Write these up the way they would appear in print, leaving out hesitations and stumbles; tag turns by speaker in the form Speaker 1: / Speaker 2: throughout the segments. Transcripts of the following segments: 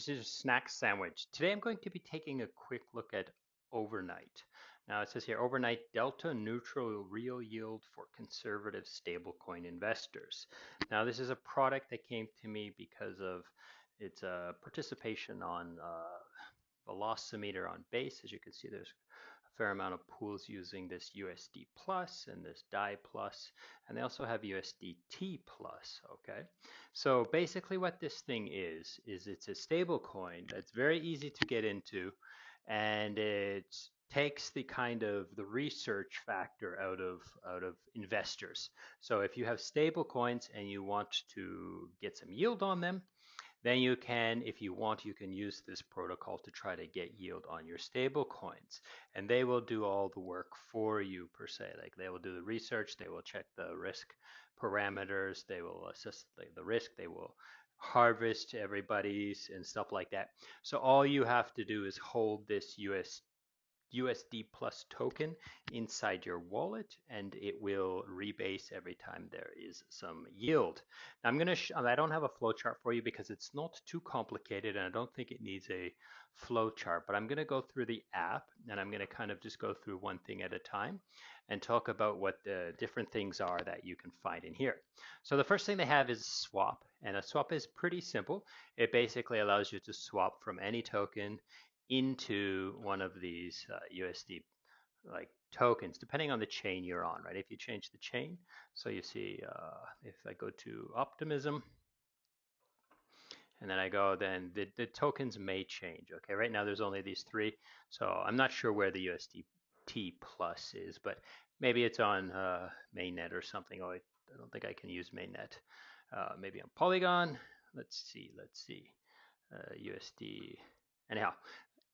Speaker 1: this is a snack sandwich. Today I'm going to be taking a quick look at overnight. Now it says here overnight delta neutral real yield for conservative stablecoin investors. Now this is a product that came to me because of its participation on velocimeter on base. As you can see, there's a fair amount of pools using this USD plus and this DAI plus, and they also have USDT plus. Okay, so basically what this thing is it's a stable coin that's very easy to get into, and it takes the kind of the research factor out of investors. So if you have stable coins and you want to get some yield on them, then you can, if you want, you can use this protocol to try to get yield on your stable coins. And they will do all the work for you per se. Like they will do the research, they will check the risk parameters, they will assess the risk, they will harvest everybody's and stuff like that. So all you have to do is hold this USD plus token inside your wallet, and it will rebase every time there is some yield. Now I'm going to, I don't have a flowchart for you because it's not too complicated and I don't think it needs a flowchart, but I'm going to go through the app and I'm going to kind of just go through one thing at a time and talk about what the different things are that you can find in here. So the first thing they have is swap, and a swap is pretty simple. It basically allows you to swap from any token into one of these USD like tokens, depending on the chain you're on, right? If you change the chain, so you see, if I go to Optimism, and then I go, then the tokens may change. Okay, right now there's only these three, so I'm not sure where the USDT plus is, but maybe it's on mainnet or something. Oh, I don't think I can use mainnet. Maybe on Polygon. Let's see. USD.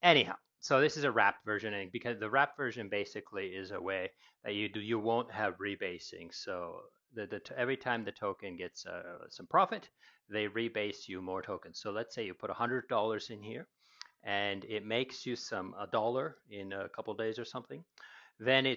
Speaker 1: Anyhow, so this is a wrapped version, and because the wrapped version basically is a way that you won't have rebasing. So every time the token gets some profit, they rebase you more tokens. So let's say you put $100 in here, and it makes you a dollar in a couple days or something. Then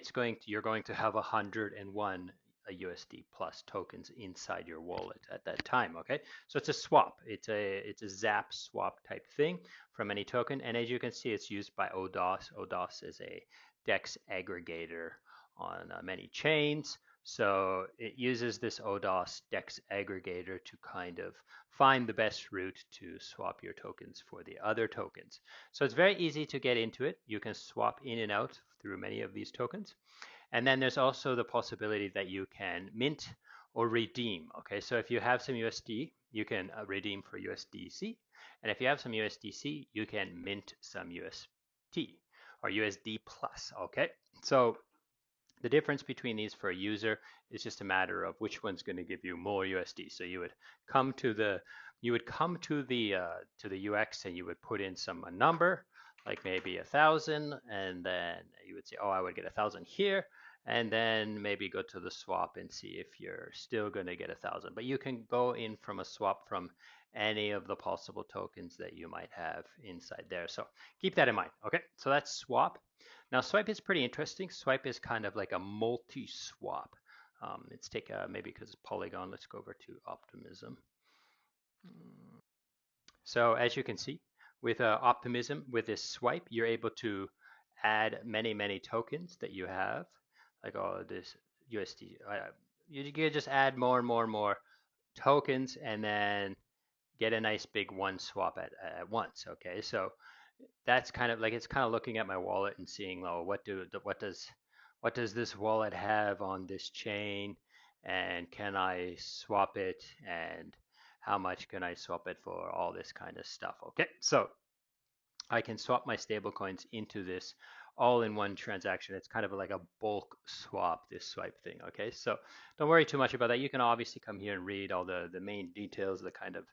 Speaker 1: you're going to have 101 USD plus tokens inside your wallet at that time. Okay, so it's a swap. It's a zap swap type thing from any token, and as you can see, it's used by ODOS. ODOS is a DEX aggregator on many chains. So it uses this ODOS DEX aggregator to kind of find the best route to swap your tokens for the other tokens. So it's very easy to get into it. You can swap in and out through many of these tokens. And then there's also the possibility that you can mint or redeem. Okay, so if you have some USD, you can redeem for USDC. And if you have some USDC, you can mint some UST or USD plus. Okay, so the difference between these for a user is just a matter of which one's going to give you more USD. So you would come to the UX and you would put in some number, like maybe 1,000, and then you would say, oh, I would get 1,000 here, and then maybe go to the swap and see if you're still going to get 1,000. But you can go in from a swap from any of the possible tokens that you might have inside there. So keep that in mind. Okay, so that's swap. Now swipe is pretty interesting. Swipe is kind of like a multi-swap. Let's take maybe because it's Polygon, let's go over to Optimism. So as you can see, with Optimism, with this swipe, you're able to add many tokens that you have, like this USD. You can just add more and more tokens, and then get a nice big one swap at once. Okay, so that's kind of like, it's kind of looking at my wallet and seeing, oh, what does this wallet have on this chain, and can I swap it, and how much can I swap it for, all this kind of stuff. Okay, so I can swap my stablecoins into this all in one transaction. It's kind of like a bulk swap, this swipe thing. Okay, so don't worry too much about that. You can obviously come here and read all the main details, the kind of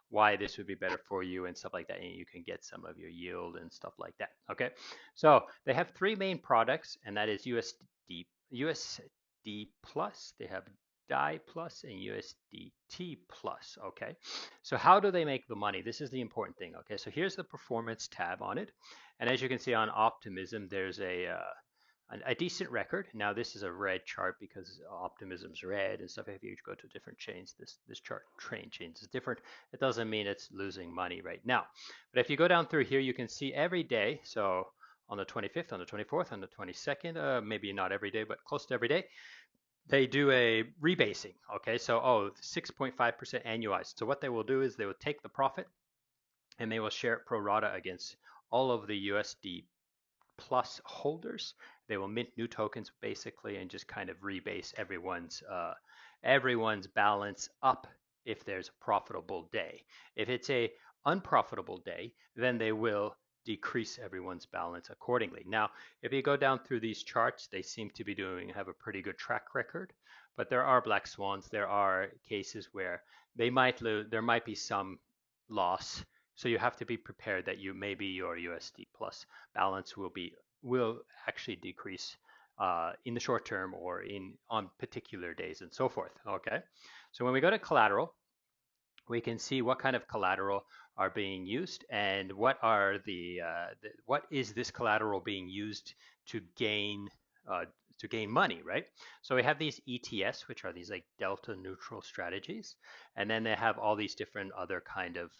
Speaker 1: why this would be better for you and stuff like that, and you can get some of your yield and stuff like that. Okay, so they have three main products, and that is USD plus, they have DAI plus, and USDT plus. Okay, so how do they make the money? This is the important thing. Okay, so here's the performance tab on it, and as you can see on Optimism, there's a a decent record. Now this is a red chart because optimism's red and stuff. If you go to different chains, this chart change is different. It doesn't mean it's losing money right now. But if you go down through here, you can see every day. So on the 25th, on the 24th, on the 22nd, maybe not every day, but close to every day, they do a rebasing. Okay, so 6.5% annualized. So what they will do is they will take the profit and they will share it pro rata against all of the USD plus holders. They will mint new tokens basically and just kind of rebase everyone's balance up if there's a profitable day. If it's a unprofitable day, then they will decrease everyone's balance accordingly. Now, if you go down through these charts, they seem to be have a pretty good track record, but there are black swans. There are cases where they might lose, there might be some loss. So you have to be prepared that maybe your USD plus balance will actually decrease in the short term or on particular days and so forth. Okay, so when we go to collateral, we can see what kind of collateral are being used and what is this collateral being used to gain money, right? So we have these ETS, which are these like delta neutral strategies, and then they have all these different other kind of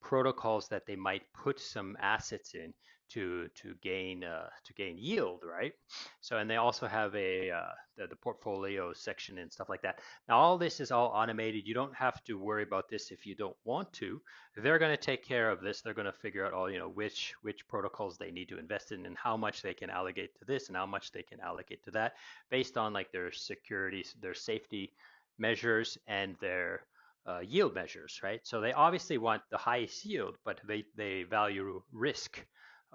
Speaker 1: protocols that they might put some assets in to gain yield, right? So and they also have the portfolio section and stuff like that. Now all this is all automated. You don't have to worry about this if you don't want to. They're going to take care of this. They're going to figure out all which protocols they need to invest in and how much they can allocate to this and how much they can allocate to that based on like their security, their safety measures and their yield measures, right? So they obviously want the highest yield, but they value risk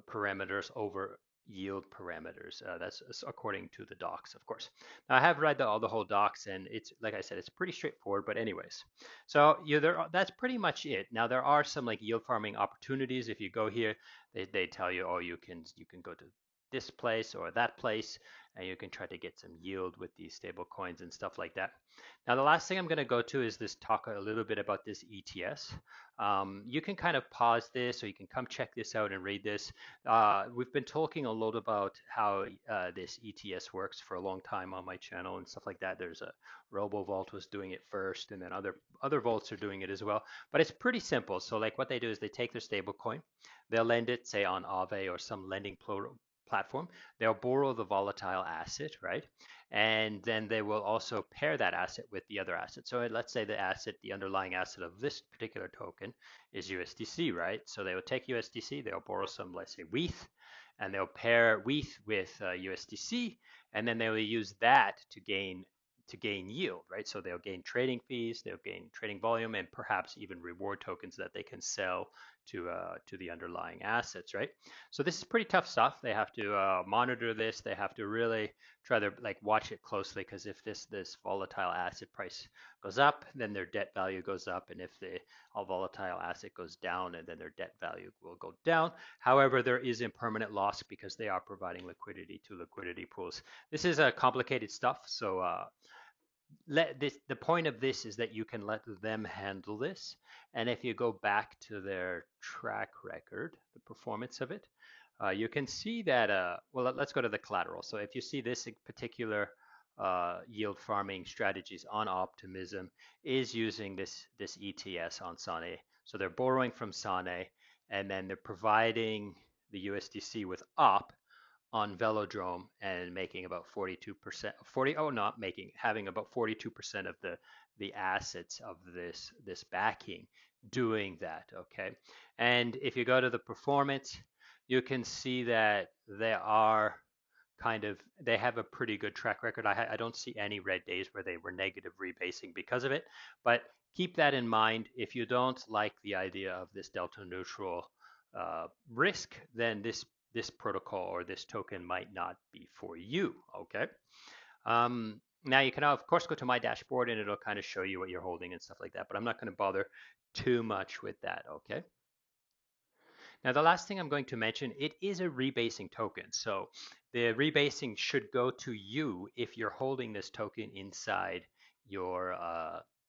Speaker 1: parameters over yield parameters. That's according to the docs, of course. Now, I have read the whole docs, and it's like I said, it's pretty straightforward. But anyways, so that's pretty much it. Now there are some like yield farming opportunities. If you go here, they tell you, oh, you can go to this place or that place, and you can try to get some yield with these stable coins and stuff like that. Now, the last thing I'm going to go to is talk a little bit about this ETS. You can kind of pause this, or you can come check this out and read this. We've been talking a lot about how this ETS works for a long time on my channel and stuff like that. There's a RoboVault was doing it first, and then other vaults are doing it as well. But it's pretty simple. So like what they do is they take their stable coin, they'll lend it, say on Aave or some lending platform. They'll borrow the volatile asset, right? And then they will also pair that asset with the other asset. So let's say the underlying asset of this particular token is USDC, right? So they will take USDC, they'll borrow some, let's say WETH, and they'll pair WETH with USDC, and then they will use that to gain yield, right? So they'll gain trading fees, they'll gain trading volume, and perhaps even reward tokens that they can sell to the underlying assets, right? So this is pretty tough stuff. They have to monitor this. They have to really try to like watch it closely, because if this volatile asset price goes up, then their debt value goes up, and if the volatile asset goes down, and then their debt value will go down. However, there is impermanent loss because they are providing liquidity to liquidity pools. This is complicated stuff, so the point of this is that you can let them handle this. And if you go back to their track record, the performance of it, you can see that, well, let's go to the collateral. So if you see this particular yield farming strategies on Optimism is using this ETS on Sane. So they're borrowing from Sane, and then they're providing the USDC with OP on Velodrome and making about 42%, having about 42% of the assets of this backing doing that, okay? And if you go to the performance, you can see that they have a pretty good track record. I don't see any red days where they were negative rebasing because of it, but keep that in mind. If you don't like the idea of this delta neutral risk, then this protocol or this token might not be for you, okay? Now you can of course go to my dashboard and it'll kind of show you what you're holding and stuff like that, but I'm not going to bother too much with that, okay? Now the last thing I'm going to mention, it is a rebasing token. So the rebasing should go to you if you're holding this token inside your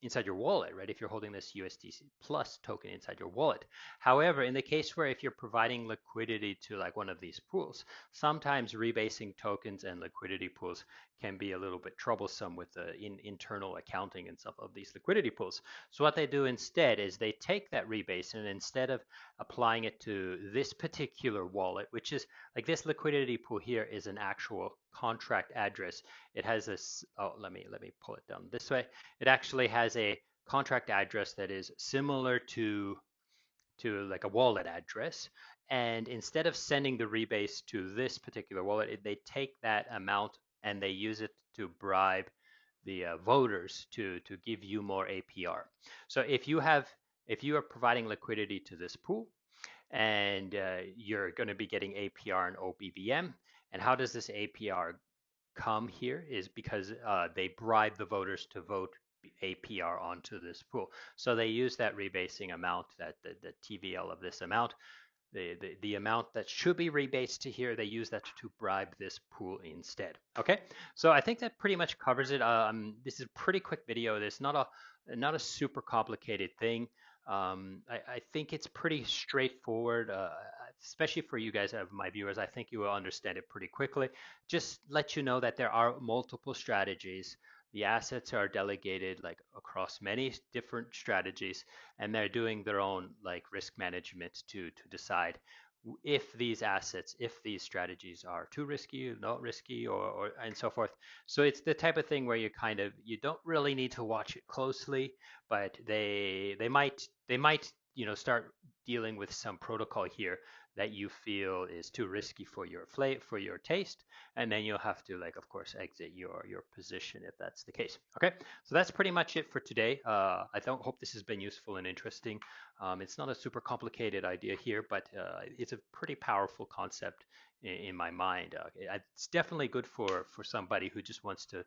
Speaker 1: inside your wallet, right? If you're holding this USDC plus token inside your wallet. However, in the case where if you're providing liquidity to like one of these pools, sometimes rebasing tokens and liquidity pools can be a little bit troublesome with the internal accounting and stuff of these liquidity pools. So what they do instead is they take that rebase, and instead of applying it to this particular wallet, which is like this liquidity pool here is an actual contract address. It has this, oh, let me pull it down this way. It actually has a contract address that is similar to like a wallet address. And instead of sending the rebase to this particular wallet, they take that amount and they use it to bribe the voters to give you more APR. So if you are providing liquidity to this pool, and you're going to be getting APR and OBVM, and how does this APR come here is because they bribe the voters to vote APR onto this pool. So they use that rebasing amount, that the TVL of this amount, the amount that should be rebased to here, they use that to bribe this pool instead. Okay, so I think that pretty much covers it. This is a pretty quick video. There's not a super complicated thing. I think it's pretty straightforward, especially for you guys, my viewers. I think you will understand it pretty quickly. Just let you know that there are multiple strategies. The assets are delegated like across many different strategies, and they're doing their own like risk management to decide if these assets, if these strategies are too risky, not risky, or and so forth. So it's the type of thing where you don't really need to watch it closely, but they might start dealing with some protocol here that you feel is too risky for your taste, and then you'll have to, like, of course, exit your position if that's the case. Okay, so that's pretty much it for today. I don't hope this has been useful and interesting. It's not a super complicated idea here, but it's a pretty powerful concept in my mind. It's definitely good for somebody who just wants to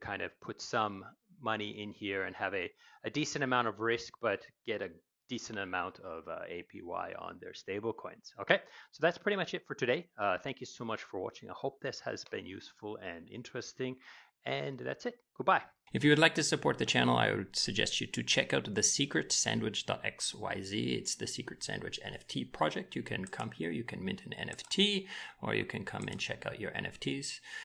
Speaker 1: kind of put some money in here and have a decent amount of risk, but get a decent amount of APY on their stable coins. Okay, so that's pretty much it for today. Thank you so much for watching. I hope this has been useful and interesting. And that's it. Goodbye.
Speaker 2: If you would like to support the channel, I would suggest you to check out the secretsandwich.xyz. It's the Secret Sandwich NFT project. You can come here, you can mint an NFT, or you can come and check out your NFTs.